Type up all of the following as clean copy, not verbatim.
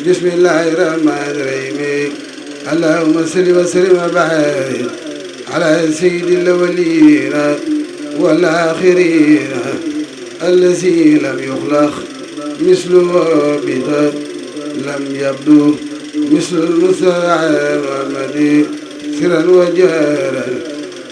بسم الله الرحمن الرحيم اللهم صل وسلم وبارك على سيد الأولين والآخرين الذي لم يخلق مثله بذات لم يبدو مثل المستعان والمدي سرا وجارا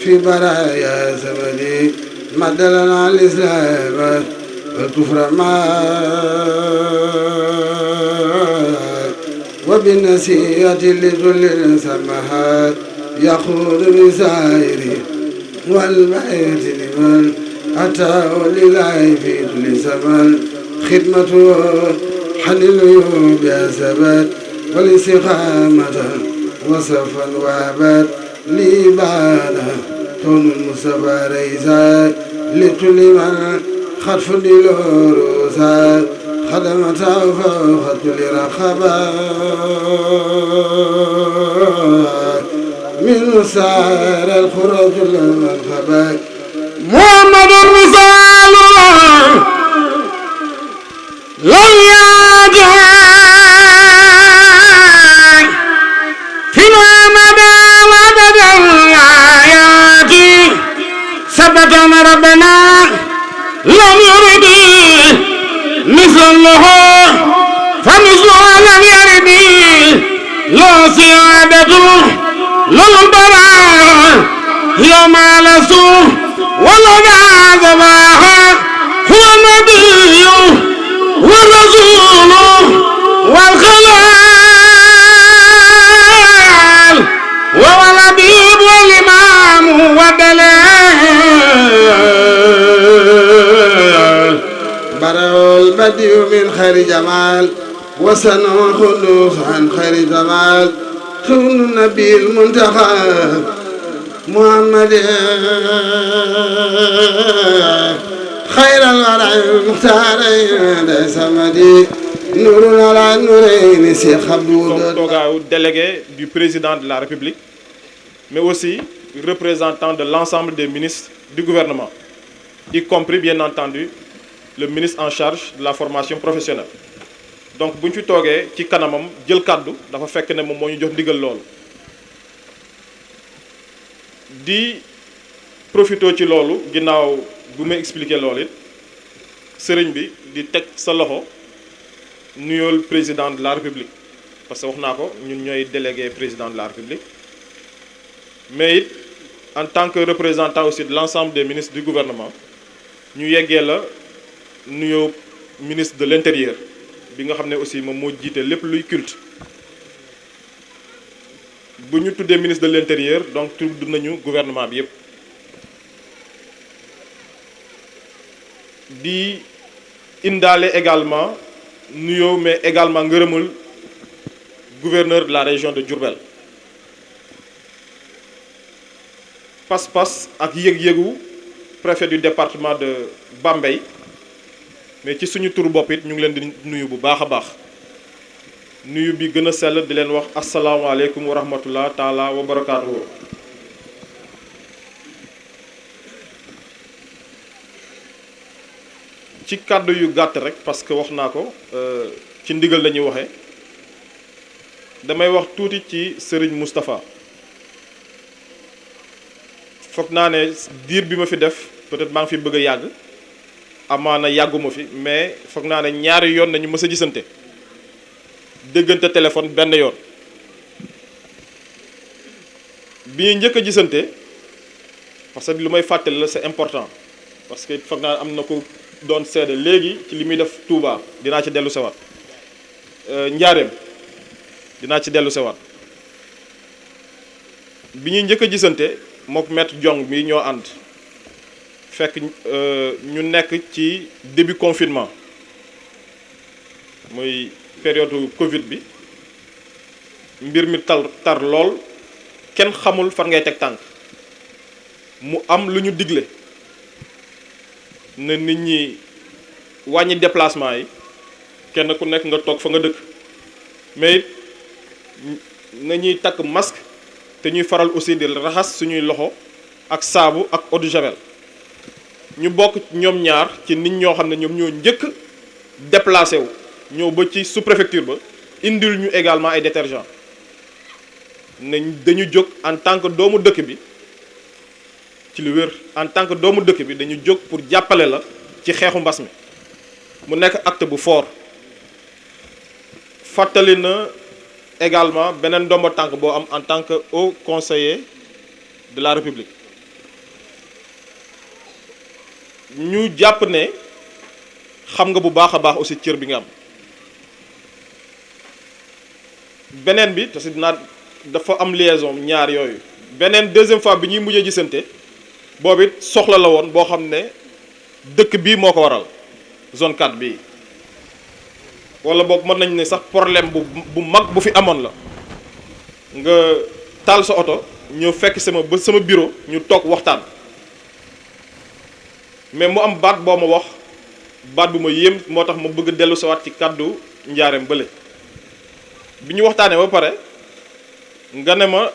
في برايا زمني مدلا على الإسلام والكفر وبالنسيئة لذل سمحات يقول بسائري والبيت لمن أتاه لله في كل زمان خدمته حل العيوب يا ثبات والاستقامة وصفا وابات لإبادة كون المصطفى ريسا لكل من خطف للعروسات خدمته فوق كل رخبات من سائر الخروج المنخبات محمد الرسول لم يجعل فيما مدى مدد الآيات ثبت ربنا لم يرد مثله فمثله لم يرد لا سعادة للبراء يوم لسوا ولنا ذباها هو النبي والرسول والخلال وهو الحبيب والإمام والدلال برأ البديع من خير جمال وسنه خلوص عن خير جمال كون النبي المنتقى محمد خير الورع المختارين ليس مدي نور على نورين سي خبود toogaayu délégué du président de la République mais aussi représentant de l'ensemble des ministres du gouvernement y compris bien entendu le ministre en charge de la formation professionnelle donc bu ñu fi toogee ci kanamam jël kàddu dafa fekk ne moom moo ñu jox ndigal loolu di profité ci loolu ginnaaw bu may expliquer loolu it sëriñ bi di teg sa loxo nuyool président de la République parce que wax naa ko ñun ñooy délégué président de la République mais it en tant que représentant aussi de l'ensemble des ministres du gouvernement ñu yeggee la nuyoo ministre de l'intérieur bi nga xam ne aussi moom moo jiite lépp luy culte bu ñu tuddee ministre de l'intérieur donc tudd nañu gouvernement bi yépp di indaale également nuyoo mais également ngërëmul gouverneur de la région de Diourbel pas-pas ak yëg-yëgu préfet du département de Bambey mais ci suñu turu bopp it ñu ngi leen di nuyu bu baax a baax nuyu bi gën a sell di leen wax asalaamaaleykum wa rahmatullah taala wa barakaatuhu ci kàddu yu gàtt rek parce que wax naa ko ci ndigal la ñuy waxee damay wax tuuti ci Serigne Moustapha foog naa ne diir bi ma fi def peut-être maa ngi fi bëgg a yàgg amaana yàgguma fi mais foog naa ne ñaari yoon nañu mës a gisante déggante téléphone benn yoon bi ñuy njëkk a gisante parce que lu may fàttali la c'est important parce que foog naa am na ko doon seede léegi ci li muy def Touba dinaa ci dellu sewaat Njaareem dinaa ci dellu sewaat bi ñuy njëkk a gisante mook maître Diong mi ñoo ànd fekk ñu nekk ci début confinement muy période Covid bi mbir mi tar lool kenn xamul fan ngay teg tànk mu am lu ñu digle na nit ñi wàññi déplacement yi kenn ku nekk nga toog fa nga dëkk mais it na ñuy takk masque te ñuy faral aussi di raxas suñuy loxo ak saabu ak eau de javel ñu bokk ñoom ñaar ci nit ñoo xam ne ñoom ñoo njëkk déplacé wu ñëw ba ci sous-préfecture ba indil ñu également ay détergents ne dañu jóg en tant que doomu dëkk bi ci lu wér en tant que doomu dëkk bi dañu jóg pour jàppale la ci xeexu mbas mi mu nekk acte bu fort fàttali na également beneen ndombo tànk boo am en tant que haut conseiller de la République ñu jàpp ne xam nga bu baax a baax aussi cër bi nga am beneen bi te si dinaa dafa am liaison ñaar yooyu beneen deuxième fois bi ñuy mujjee gisante boobu it soxla la woon boo xam ne dëkk bii moo ko waral zone 4 bii wala boog mën nañ ne sax problème bu mag bu fi amoon la nga taal sa oto ñëw fekk sama bureau ñu toog waxtaan mais mu am baat boo ma wax baat bu ma yéem moo tax ma bëgg dellu sawaat ci kàddu njaareem bële bi ñu waxtaanee ba pare nga ne ma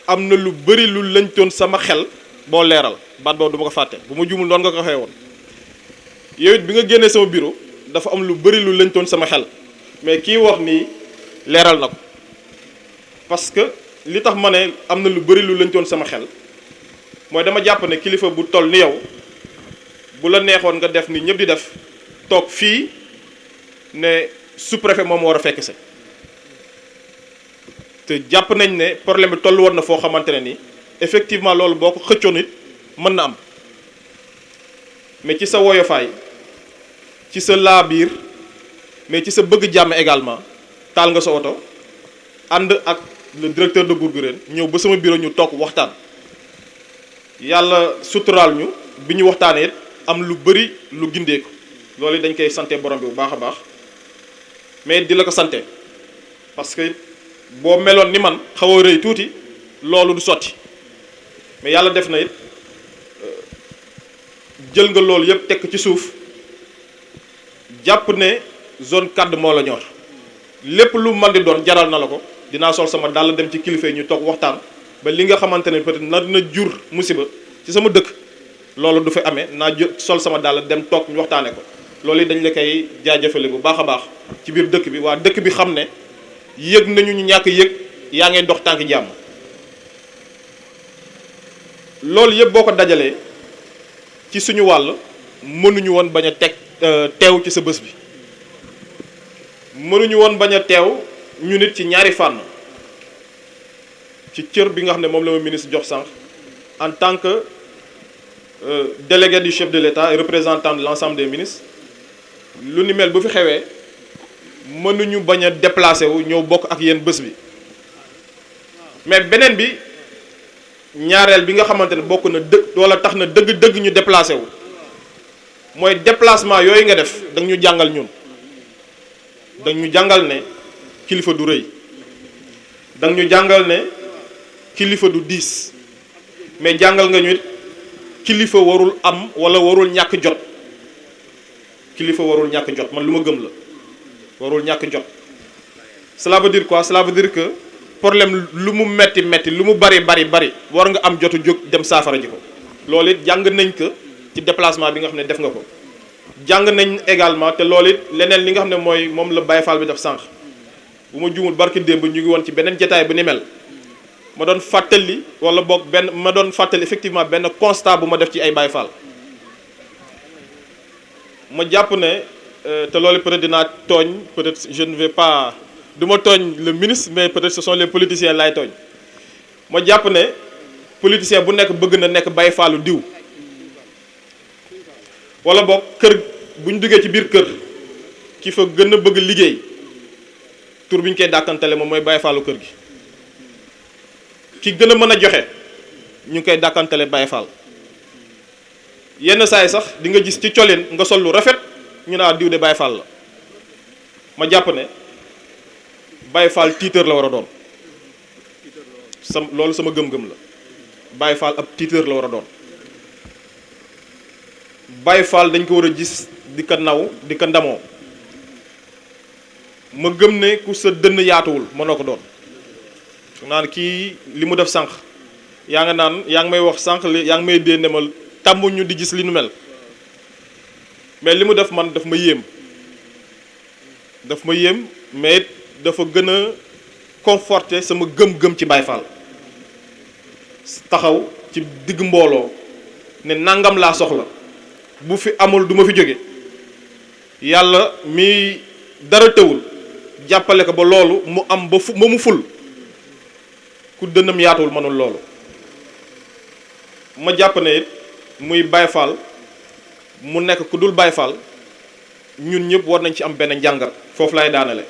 am na lu bëri lu lëñtoon sama xel boo leeral baat boobu du ma ko fàtte bu ma juumul noonu nga ko waxee woon yow it bi nga génnee sama bureau dafa am lu bëri lu lëñtoon sama xel mais kii wax nii leeral na ko parce que li tax ma ne am na lu bëri lu lëñtoon sama xel mooy dama jàpp ne kilifa bu toll ni yow bu la neexoon nga def ni ñëpp di def toog fii ne sous-préfet moom war a fekk se te jàpp nañ ne problème bi toll woon na foo xamante ne ni effectivement loolu boo ko xëccoon it mën na am mais ci sa woyofaay ci sa laabiir mais ci sa bëgg jàmm également taal nga sa oto ànd ak le directeur de Gourguren ñëw ba sama bureau ñu toog waxtaan yàlla suturaal ñu bi ñu waxtaanee it am lu bëri lu gindeeku loolu dañ koy sante borom bi bu baax a baax mais di la ko sante parce que boo meloon ni man xaw a rëy tuuti loolu du sotti mais yàlla def na it jël nga loolu yëpp tekk ci suuf jàpp ne zone 4 moo la ñor lépp lu man di doon jaral na la ko dinaa sol sama dàll dem ci kilifa yi ñu toog waxtaan ba li nga xamante ne peut-être na dina jur musiba ci sama dëkk loolu du fi amee naa sol sama dàll dem toog ñu waxtaane ko loolu dañ la koy jaajëfale bu baax a baax ci biir dëkk bi waa dëkk bi xam ne yëg nañu ñu ñàkk yëg yaa ngay dox tànk jàmm loolu yëpp boo ko dajalee ci suñu wàll mënuñu woon bañ a teew ci sa bés bi mënuñu woon bañ a teew ñu nit ci ñaari fànn ci cër bi nga xam ne moom la ma ministre jox sànq en tant que délégué du chef de l'État et représentant de l'ensemble des ministres lu ni mel bu fi xewee mënuñu bañ a déplacé wu ñëw bokk ak yéen bés bi mais beneen bi ñaareel bi nga xamante ne bokk na wala tax na dëgg-dëgg ñu déplacé wu mooy déplacement yooyu nga def danga ñu jàngal ñun danga ñu jàngal ne kilifa du rëy danga ñu jàngal ne kilifa du diis mais jàngal nga ñu it kilifa warul am wala warul ñàkk jot kilifa warul ñàkk jot man lu ma gëm la warul ñàkk jot cela veut dire quoi cela veut dire que problème lu mu metti lu mu bari war nga am jotu jóg dem saafara ji ko loolu it jàng nañ ko ci déplacement bi nga xam ne def nga ko jàng nañ également te loolu it leneen li nga xam ne mooy moom la Baye Fall bi def sànq bu ma juumul barki démb ñu ngi woon ci beneen jataay bu ni mel ma doon fàttali wala boog ma doon fàttali effectivement benn constat bu ma def ci ay Baye Fall ma jàpp ne te loolu peut-être dinaa tooñ peut-être je ne vais pas du ma tooñ le ministre mais peut-être ce sont les politiciens laay tooñ ma jàpp ne politicien bu nekk bëgg na nekk Baye Fallu diw wala boog kër bu ñu duggee ci biir kër ki fa gën a bëgg liggéey tur bi ñu koy dàkkantale moom mooy Baye Fallu kër gi ki gën a mën a joxe ñu ngi koy dàkkantale Baye Fall yenn saa yi sax di nga gis ci colin nga sol lu rafet ñu naa diw de Baye Fall la ma jàpp ne Baye Fall tiitër la war a doon loolu sama gëm-gëm la Baye Fall ab tiitër la war a doon Baye Fall dañ ko war a gis di ko naw di ko ndamoo ma gëm ne ku sa dënn yaatuwul mënoo ko doon naan kii li mu def sànq yaa ngi may wax sànq yaa ngi may dee ne ma tàmm ñu di gis li nu mel mais li mu def man daf ma yéem mais dafa gën a conforter sama gëm-gëm ci Baye Fall taxaw ci digg mbooloo ne nangam laa soxla bu fi amul du ma fi jóge yàlla mi dara tëwul jàppale ko ba loolu mu am ba mu ful ku dënnam yaatuwul mënul loolu ma jàpp ne it muy Baye Fall mu nekk ku dul Baye Fall ñun ñëpp war nañ ci am benn njàngat foofu lay daanale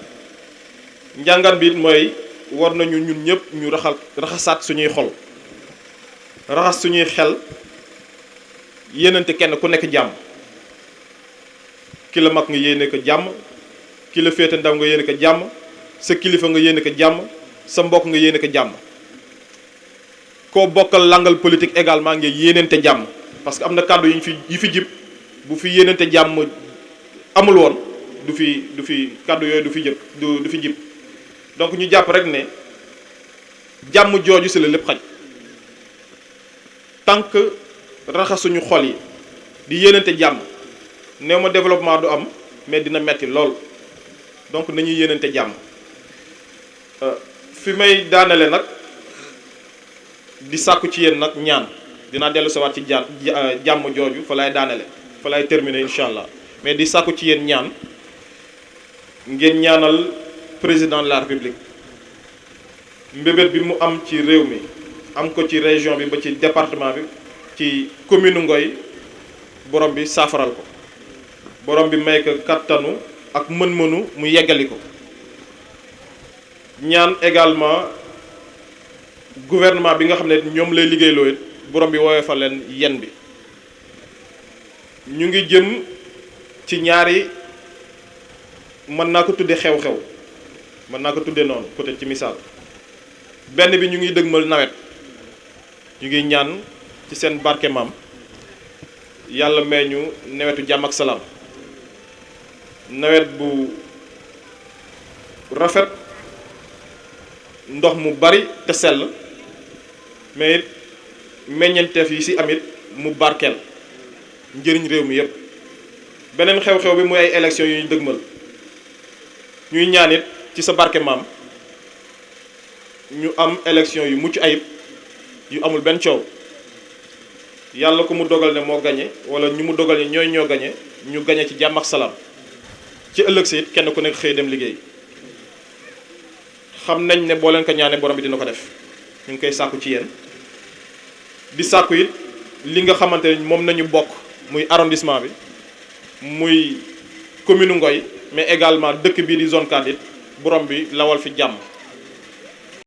njàngat bi mooy war nañu ñun ñëpp ñu raxasaat suñuy xol raxas suñuy xel yéenante kenn ku nekk jàmm ki la mag nga yéene ko jàmm ki la féete ndaw nga yéene ko jàmm sa kilifa nga yéene ko jàmm sa mbokk nga yéene ko jàmm koo bokkal langal politique également nga yéenante jàmm parce que am na kàddu yi fi jib bu fi yéenante jàmm amul woon du fi kàddu yooyu du fi jib donc ñu jàpp rek ne jàmm jooju si la lépp xaj tant que raxasuñu xol yi di yéenante jàmm néew ma développement du am mais dina metti lool donc nañuy yéenante jàmm fi may daanale nag di sàkku ci yéen nag ñaan dinaa dellu sawaat ci jàmm jooju fa lay daanale fa lay terminer incha allah mais di sàkku ci yéen ñaan ngeen ñaanal président de la république mbébét bi mu am ci réew mi am ko ci région bi ba ci département bi ci commune Ngoy borom bi saafaral ko borom bi may ko kattanu ak mën-mënu mu yeggali ko ñaan également gouvernement bi nga xam ne ñoom lay liggéeyloo it borom bi woowee fa leen yen bi ñu ngi jëm ci ñaari mën naa ko tudde xew-xew mën naa ko tudde noonu peut-être ci misaal benn bi ñu ngi dëgmal nawet ñu ngi ñaan ci seen barke maam yàlla may ñu nawetu jàmm ak salaam nawet bu rafet ndox mu bari te sell mais it meññeenteef yi ci amit mu barkeel njëriñ réew mi yépp beneen xew-xew bi muy ay élections yu ñu dëgmal ñuy ñaan it ci sa barke maam ñu am élection yu mucc ayib yu amul benn coow yàlla ku mu dogal ne moo gañe wala ñu mu dogal ne ñoo gañe ñu gañe ci jàmm ak salaam ci ëllëg si it kenn ku nekk xëy dem liggéey xam nañ ne boo leen ko ñaanee borom bi dina ko def ñu ngi koy sàkku ci yéen di sàkku it li nga xamante ne moom nañu bokk muy arrondissement bi muy commune Ngoy mais également dëkk bii di zone 4 it borom bi lawal fi jàmm